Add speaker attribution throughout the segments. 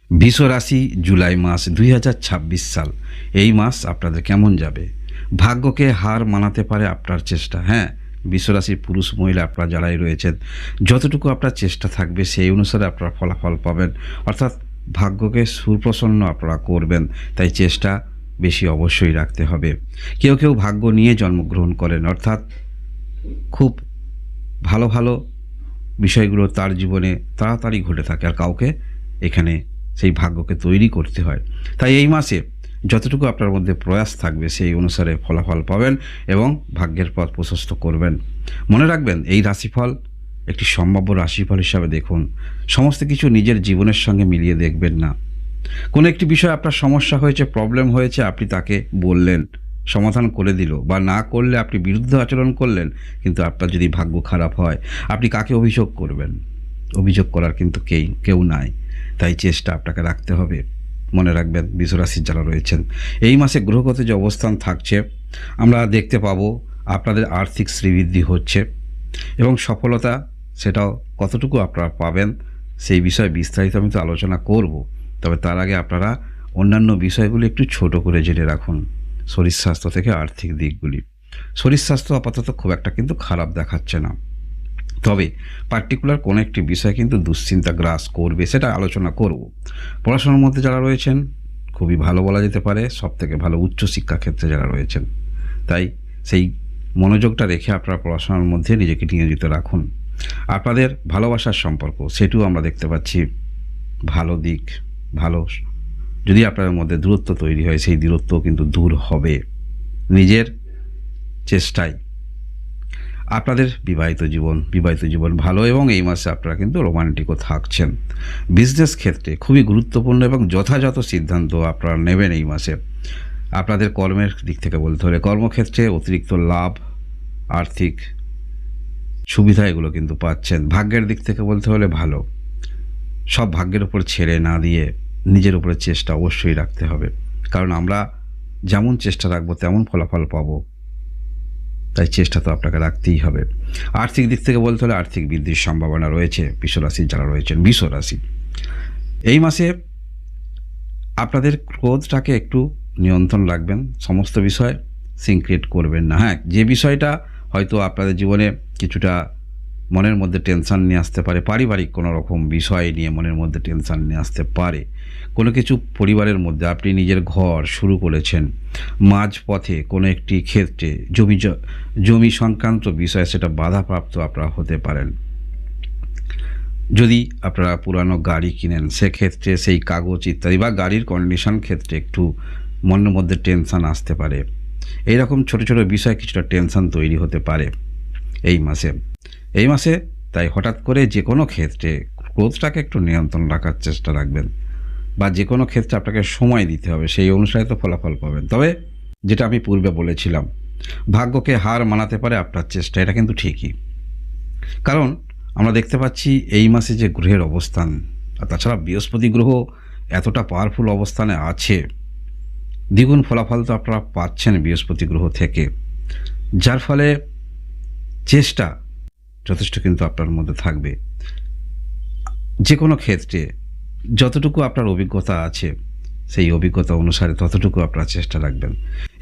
Speaker 1: বৃষ রাশি জুলাই মাস 2026 সাল। এই মাস আপনাদের কেমন যাবে? ভাগ্যকে হার মানাতে পারে আপনার চেষ্টা। হ্যাঁ, বৃষ রাশির পুরুষ মহিলা আপনারা যারাই রয়েছেন, যতটুকু আপনার চেষ্টা থাকবে সেই অনুসারে আপনারা ফলাফল পাবেন। অর্থাৎ ভাগ্যকে সুপ্রসন্ন আপনারা করবেন, তাই চেষ্টা বেশি অবশ্যই রাখতে হবে। কেউ কেউ ভাগ্য নিয়ে জন্মগ্রহণ করেন, অর্থাৎ খুব ভালো ভালো বিষয়গুলো তার জীবনে তাড়াতাড়ি ঘটে থাকে, আর কাউকে এখানে সেই ভাগ্যকে তৈরি করতে হয়। তাই এই মাসে যতটুকু আপনার মধ্যে প্রয়াস থাকবে সেই অনুসারে ফলাফল পাবেন এবং ভাগ্যের পথ প্রশস্ত করবেন। মনে রাখবেন, এই রাশিফল একটি সম্ভাব্য রাশিফল হিসাবে দেখুন। সমস্ত কিছু নিজের জীবনের সঙ্গে মিলিয়ে দেখবেন না। কোনো একটি বিষয় আপনার সমস্যা হয়েছে, প্রবলেম হয়েছে, আপনি তাকে বললেন, সমাধান করে দিল, বা না করলে আপনি বিরুদ্ধ আচরণ করলেন, কিন্তু আপনার যদি ভাগ্য খারাপ হয় আপনি কাকে অভিযোগ করবেন? অভিযোগ করার কিন্তু কেউ নাই। তাই চেষ্টা আপনাকে রাখতে হবে। মনে রাখবেন, বৃষ রাশির যারা রয়েছেন, এই মাসে গ্রহগত যে অবস্থান থাকছে আমরা দেখতে পাবো আপনাদের আর্থিক শ্রীবৃদ্ধি হচ্ছে এবং সফলতা সেটাও কতটুকু আপনারা পাবেন সেই বিষয়ে বিস্তারিত আমি তো আলোচনা করব। তবে তার আগে আপনারা অন্যান্য বিষয়গুলি একটু ছোট করে জেনে রাখুন। শরীর স্বাস্থ্য থেকে আর্থিক দিকগুলি। শরীর স্বাস্থ্য আপাতত খুব একটা কিন্তু খারাপ দেখাচ্ছে না, তবে পার্টিকুলার কোনো একটি বিষয় কিন্তু দুশ্চিন্তা গ্রাস করবে, সেটা আলোচনা করব। পড়াশোনার মধ্যে যারা রয়েছেন খুবই ভালো বলা যেতে পারে, সবথেকে ভালো উচ্চশিক্ষা ক্ষেত্রে যারা রয়েছেন, তাই সেই মনোযোগটা রেখে আপনারা পড়াশোনার মধ্যে নিজেকে নিয়োজিত রাখুন। আপনাদের ভালোবাসার সম্পর্ক সেটিও আমরা দেখতে পাচ্ছি ভালো দিক। ভালো, যদি আপনাদের মধ্যে দূরত্ব তৈরি হয় সেই দূরত্বও কিন্তু দূর হবে নিজের চেষ্টায়। আপনাদের বিবাহিত জীবন ভালো এবং এই মাসে আপনারা কিন্তু রোমান্টিকও থাকছেন। বিজনেস ক্ষেত্রে খুবই গুরুত্বপূর্ণ এবং যথাযথ সিদ্ধান্ত আপনারা নেবেন এই মাসে। আপনাদের কর্মের দিক থেকে বলতে হলে কর্মক্ষেত্রে অতিরিক্ত লাভ, আর্থিক সুবিধা এগুলো কিন্তু পাচ্ছেন। ভাগ্যের দিক থেকে বলতে হলে ভালো। সব ভাগ্যের উপর ছেড়ে না দিয়ে নিজের উপরে চেষ্টা অবশ্যই রাখতে হবে, কারণ আমরা যেমন চেষ্টা রাখবো তেমন ফলাফল পাবো, তাই চেষ্টা তো আপনাকে রাখতেই হবে। আর্থিক দিক থেকে বলতে হলে আর্থিক বৃদ্ধির সম্ভাবনা রয়েছে বৃষ রাশির যারা রয়েছেন। বৃষ রাশি এই মাসে আপনাদের ক্রোধটাকে একটু নিয়ন্ত্রণ রাখবেন। সমস্ত বিষয় সিনক্রেট করবেন না। হ্যাঁ, যে বিষয়টা হয়তো আপনাদের জীবনে কিছুটা মনের মধ্যে টেনশান নিয়ে আসতে পারে, পারিবারিক কোনো রকম বিষয় নিয়ে মনের মধ্যে টেনশান নিয়ে আসতে পারে, কোনো কিছু পরিবারের মধ্যে আপনি নিজের ঘর শুরু করেছেন, মাঝপথে কোনো একটি ক্ষেত্রে জমি সংক্রান্ত বিষয় সেটা বাধাপ্রাপ্ত আপনারা হতে পারেন। যদি আপনারা পুরানো গাড়ি কিনেন সেক্ষেত্রে সেই কাগজ ইত্যাদি বা গাড়ির কন্ডিশন ক্ষেত্রে একটু মনের মধ্যে টেনশান আসতে পারে। এইরকম ছোট ছোট বিষয় কিছুটা টেনশান তৈরি হতে পারে এই মাসে। তাই হঠাৎ করে যে কোনো ক্ষেত্রে ক্রোধটাকে একটু নিয়ন্ত্রণ রাখার চেষ্টা রাখবেন, বা যে কোনো ক্ষেত্রে আপনাকে সময় দিতে হবে, সেই অনুসারে তো ফলাফল পাবেন। তবে যেটা আমি পূর্বে বলেছিলাম, ভাগ্যকে হার মানাতে পারে আপনার চেষ্টা, এটা কিন্তু ঠিকই। কারণ আমরা দেখতে পাচ্ছি এই মাসে যে গ্রহের অবস্থান, আর তাছাড়া বৃহস্পতি গ্রহ এতটা পাওয়ারফুল অবস্থানে আছে, দ্বিগুণ ফলাফল তো আপনারা পাচ্ছেন বৃহস্পতি গ্রহ থেকে, যার ফলে চেষ্টা যথেষ্ট কিন্তু আপনার মধ্যে থাকবে। যে কোনো ক্ষেত্রে যতটুকু আপনার অভিজ্ঞতা আছে সেই অভিজ্ঞতা অনুসারে ততটুকু আপনারা চেষ্টা রাখবেন।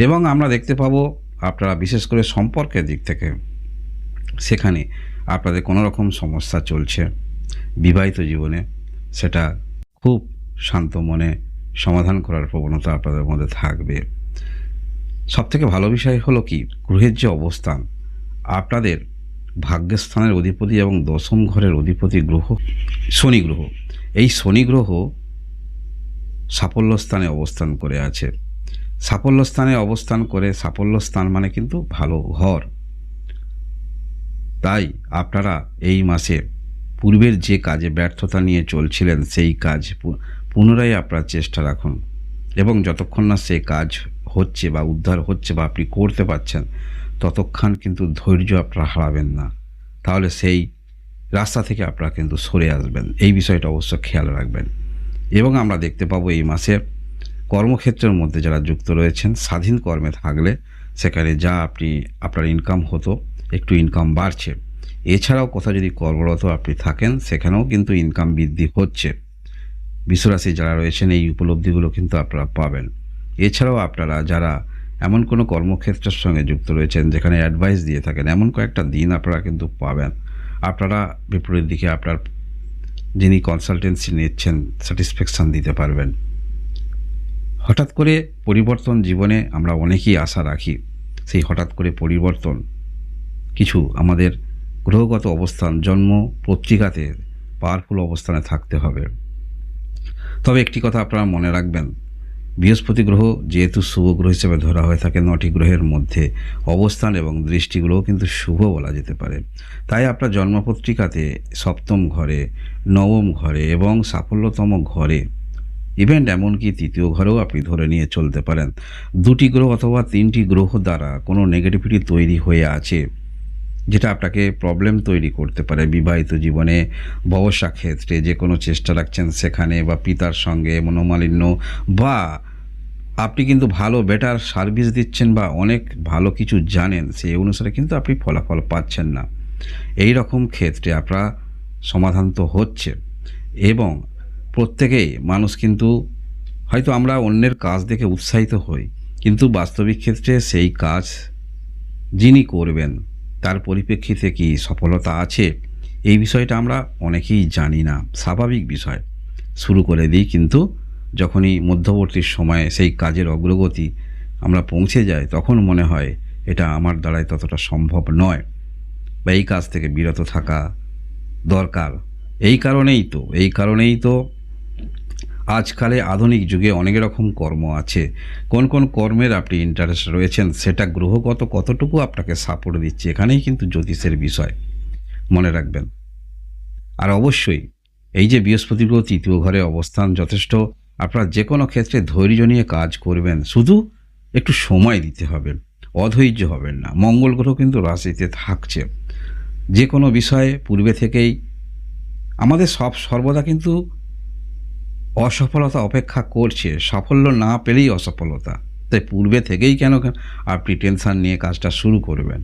Speaker 1: এবং আমরা দেখতে পাবো আপনারা বিশেষ করে সম্পর্কের দিক থেকে সেখানে আপনাদের কোনো রকম সমস্যা চলছে বিবাহিত জীবনে, সেটা খুব শান্ত মনে সমাধান করার প্রবণতা আপনাদের মধ্যে থাকবে। সবথেকে ভালো বিষয় হলো কি, গ্রহের যে অবস্থান, আপনাদের ভাগ্যস্থানের অধিপতি এবং দশম ঘরের অধিপতি গ্রহ শনি গ্রহ, এই শনি গ্রহ সাফল্য স্থানে অবস্থান করে আছে। সাফল্য স্থানে অবস্থান করে, সাফল্য স্থান মানে কিন্তু ভালো ঘর। তাই আপনারা এই মাসে পূর্বের যে কাজে ব্যর্থতা নিয়ে চলছিলেন সেই কাজ পুনরায় আপনারা চেষ্টা রাখুন, এবং যতক্ষণ না সেই কাজ হচ্ছে বা উদ্ধার হচ্ছে বা আপনি করতে পারছেন ততক্ষণ কিন্তু ধৈর্য আপনারা হারাবেন না, তাহলে সেই রাস্তা থেকে আপনারা কিন্তু সরে আসবেন। এই বিষয়টা অবশ্য খেয়াল রাখবেন। এবং আমরা দেখতে পাবো এই মাসে কর্মক্ষেত্রের মধ্যে যারা যুক্ত রয়েছেন, স্বাধীন কর্মে থাকলে সেখানে যা আপনার ইনকাম হতো একটু ইনকাম বাড়ছে। এছাড়াও কোথাও যদি কর্মরত আপনি থাকেন সেখানেও কিন্তু ইনকাম বৃদ্ধি হচ্ছে। বিশ্বরাশি যারা রয়েছেন এই উপলব্ধিগুলো কিন্তু আপনারা পাবেন। এছাড়াও আপনারা যারা এমন কোনো কর্মক্ষেত্রের সঙ্গে যুক্ত রয়েছেন যেখানে অ্যাডভাইস দিয়ে থাকেন, এমন কয়েকটা দিন আপনারা কিন্তু পাবেন। আপনারা বিপরীত দিকে আপনার যিনি কনসালটেন্সি নিচ্ছেন স্যাটিসফ্যাকশান দিতে পারবেন। হঠাৎ করে পরিবর্তন জীবনে আমরা অনেকেই আশা রাখি। সেই হঠাৎ করে পরিবর্তন কিছু আমাদের গ্রহগত অবস্থান জন্ম পত্রিকাতে পাওয়ারফুল অবস্থানে থাকতে হবে। তবে একটি কথা আপনারা মনে রাখবেন, বৃহস্পতি গ্রহ যেহেতু শুভ গ্রহ হিসেবে ধরা হয়ে থাকে, 9টি গ্রহের মধ্যে অবস্থান এবং দৃষ্টিগুলোও কিন্তু শুভ বলা যেতে পারে। তাই আপনার জন্মপত্রিকাতে 7ম ঘরে, 9ম ঘরে এবং সাফল্যতম ঘরে, ইভেন্ট এমনকি 3য় ঘরেও আপনি ধরে নিয়ে চলতে পারেন 2টি গ্রহ অথবা 3টি গ্রহ দ্বারা কোনো নেগেটিভিটি তৈরি হয়ে আছে, যেটা আপনাকে প্রবলেম তৈরি করতে পারে বিবাহিত জীবনে, ব্যবসা ক্ষেত্রে যে কোনো চেষ্টা রাখছেন সেখানে, বা পিতার সঙ্গে মনোমালিন্য, বা আপনি কিন্তু ভালো বেটার সার্ভিস দিচ্ছেন বা অনেক ভালো কিছু জানেন, সেই অনুসারে কিন্তু আপনি ফলাফল পাচ্ছেন না। এই রকম ক্ষেত্রে আপনার সমাধান তো হচ্ছে। এবং প্রত্যেকেই মানুষ কিন্তু হয়তো আমরা অন্যের কাজ দেখে উৎসাহিত হই, কিন্তু বাস্তবিক ক্ষেত্রে সেই কাজ যিনি করবেন তার পরিপ্রেক্ষিতে কি সফলতা আছে, এই বিষয়টা আমরা অনেকেই জানি না। স্বাভাবিক বিষয়, শুরু করে দিই, কিন্তু যখনই মধ্যবর্তী সময়ে সেই কাজের অগ্রগতি আমরা পৌঁছে যাই তখন মনে হয় এটা আমার দ্বারাই ততটা সম্ভব নয়, বা এই কাজ থেকে বিরত থাকা দরকার। এই কারণেই তো আজকালে আধুনিক যুগে অনেক রকম কর্ম আছে। কোন কোন কর্মের আপনি ইন্টারেস্ট রয়েছেন সেটা গ্রহগত কতটুকু আপনাকে সাপোর্ট দিচ্ছে, এখানেই কিন্তু জ্যোতিষের বিষয়, মনে রাখবেন। আর অবশ্যই এই যে বৃহস্পতি গ্রহ 3য় ঘরে অবস্থান, যথেষ্ট আপনারা যে কোনো ক্ষেত্রে ধৈর্য নিয়ে কাজ করবেন, শুধু একটু সময় দিতে হবে, অধৈর্য হবেন না। মঙ্গল গ্রহ কিন্তু রাশিতে থাকছে, যে কোনো বিষয়ে পূর্বে থেকেই আমাদের সর্বদা কিন্তু অসফলতা অপেক্ষা করছে, সাফল্য না পেলেই অসফলতা। তাই পূর্বে থেকেই কেন আপনি টেনশান নিয়ে কাজটা শুরু করবেন?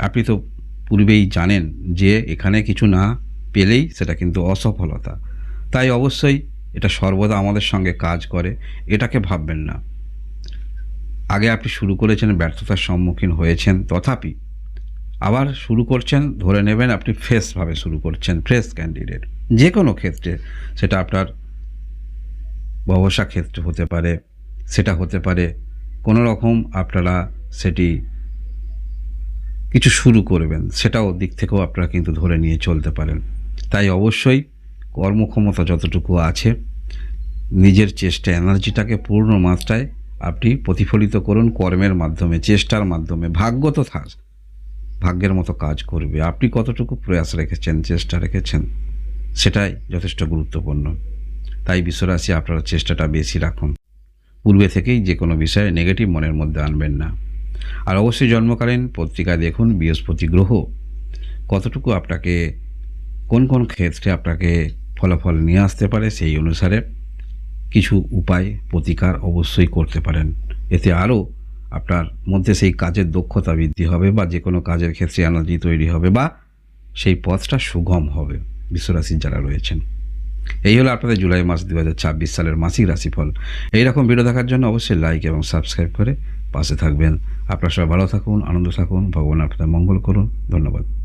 Speaker 1: আপনি তো পূর্বেই জানেন যে এখানে কিছু না পেলেই সেটা কিন্তু অসফলতা। তাই অবশ্যই এটা সর্বদা আমাদের সঙ্গে কাজ করে, এটাকে ভাববেন না। আগে আপনি শুরু করেছেন, ব্যর্থতার সম্মুখীন হয়েছেন, তথাপি আবার শুরু করছেন, ধরে নেবেন আপনি ফ্রেশভাবে শুরু করছেন, ফ্রেশ ক্যান্ডিডেট। যে কোনো ক্ষেত্রে, সেটা আপনার ব্যবসা ক্ষেত্র হতে পারে, সেটা হতে পারে কোনো রকম আপনারা সেটি কিছু শুরু করবেন, সেটাও দিক থেকেও আপনারা কিন্তু ধরে নিয়ে চলতে পারেন। তাই অবশ্যই কর্মক্ষমতা যতটুকু আছে, নিজের চেষ্টা এনার্জিটাকে পূর্ণ মাত্রায় আপনি প্রতিফলিত করুন কর্মের মাধ্যমে, চেষ্টার মাধ্যমে। ভাগ্য তো ভাগ্যের মতো কাজ করবে, আপনি কতটুকু প্রয়াস রেখেছেন, চেষ্টা রেখেছেন, সেটাই যথেষ্ট গুরুত্বপূর্ণ। তাই বিশ্বরাশি আপনারা চেষ্টাটা বেশি রাখুন, পূর্বে থেকেই যে কোনো বিষয়ে নেগেটিভ মনের মধ্যে আনবেন না। আর অবশ্যই জন্মকালীন পত্রিকা দেখুন বৃহস্পতি গ্রহ কতটুকু আপনাকে কোন কোন ক্ষেত্রে আপনাকে ফলাফল নিয়ে আসতে পারে, সেই অনুসারে কিছু উপায় প্রতিকার অবশ্যই করতে পারেন। এতে আরও আপনার মধ্যে সেই কাজের দক্ষতা বৃদ্ধি হবে, বা যে কোনো কাজের ক্ষেত্রে এনার্জি তৈরি হবে, বা সেই পথটা সুগম হবে বিশ্বরাশির যারা রয়েছেন। এই হলো আপনাদের জুলাই মাস 2026 সালের মাসিক রাশিফল। এইরকম ভিডিও দেখার জন্য অবশ্যই লাইক এবং সাবস্ক্রাইব করে পাশে থাকবেন। আপনারা সবাই ভালো থাকুন, আনন্দ থাকুন, ভগবান আপনাদের মঙ্গল করুন। ধন্যবাদ।